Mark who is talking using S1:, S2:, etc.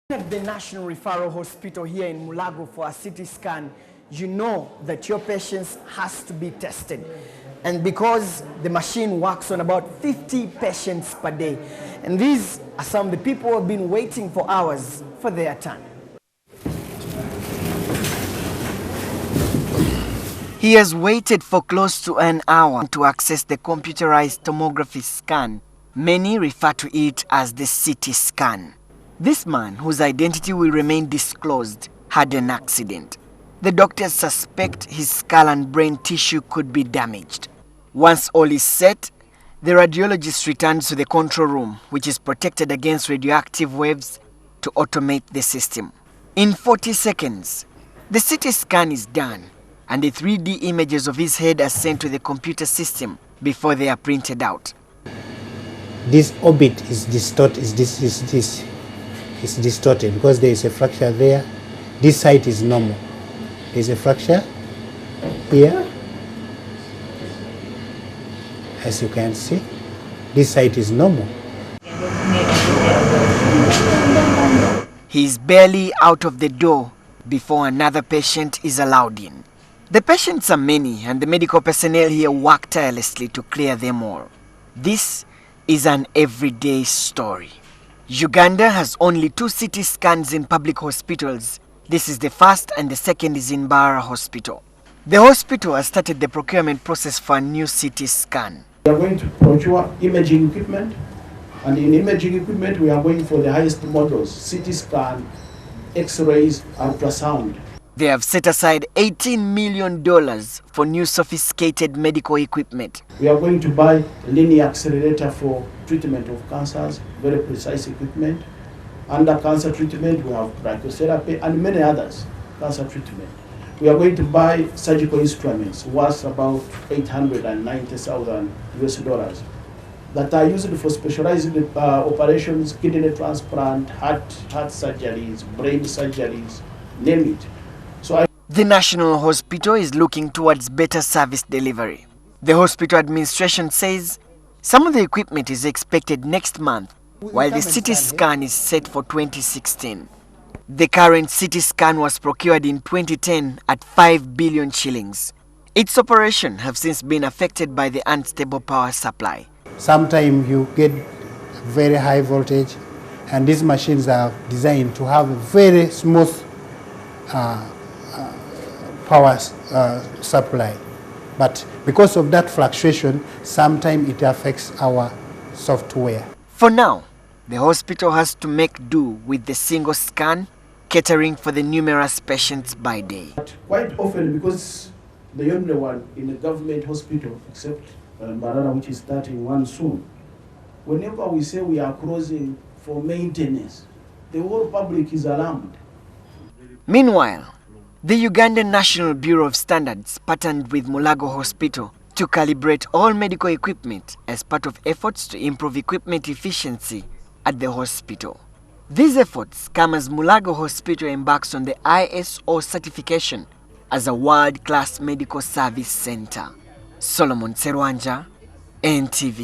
S1: At the National Referral Hospital here in Mulago for a CT scan, you know that your patient has to be tested. And because the machine works on about 50 patients per day. And these are some of the people who have been waiting for hours for their turn. He has waited for close to an hour to access the computerized tomography scan. Many refer to it as the CT scan. This man, whose identity will remain disclosed, had an accident. The doctors suspect his skull and brain tissue could be damaged. Once all is set, the radiologist returns to the control room, which is protected against radioactive waves, to automate the system. In 40 seconds, the CT scan is done, and the 3D images of his head are sent to the computer system before they are printed out.
S2: This orbit is distorted. It's distorted because there is a fracture there. This site is normal. There is a fracture here. As you can see, this site is normal.
S1: He is barely out of the door before another patient is allowed in. The patients are many, and the medical personnel here work tirelessly to clear them all. This is an everyday story. Uganda has only 2 CT scans in public hospitals. This is the first, and the second is in Mulago Hospital. The hospital has started the procurement process for a new CT scan.
S3: We are going to procure imaging equipment, and in imaging equipment we are going for the highest models: CT scan, X-rays, ultrasound.
S1: They have set aside $18 million for new sophisticated medical equipment.
S3: We are going to buy a linear accelerator for treatment of cancers, very precise equipment. Under cancer treatment, we have brachytherapy and many others, cancer treatment. We are going to buy surgical instruments worth about $890,000 that are used for specialized operations, kidney transplant, heart surgeries, brain surgeries, name it.
S1: The National Hospital is looking towards better service delivery. The hospital administration says some of the equipment is expected next month, while the CT scan is set for 2016. The current CT scan was procured in 2010 at 5 billion shillings. Its operation have since been affected by the unstable power supply.
S2: Sometimes you get very high voltage, and these machines are designed to have a very smooth power supply. But because of that fluctuation, sometimes it affects our software.
S1: For now, the hospital has to make do with the single scan, catering for the numerous patients by day.
S3: But quite often, because the only one in a government hospital, except Mbarara, which is starting one soon, whenever we say we are closing for maintenance, the whole public is alarmed.
S1: Meanwhile, the Ugandan National Bureau of Standards partnered with Mulago Hospital to calibrate all medical equipment as part of efforts to improve equipment efficiency at the hospital. These efforts come as Mulago Hospital embarks on the ISO certification as a world-class medical service center. Solomon Serwanja, NTV.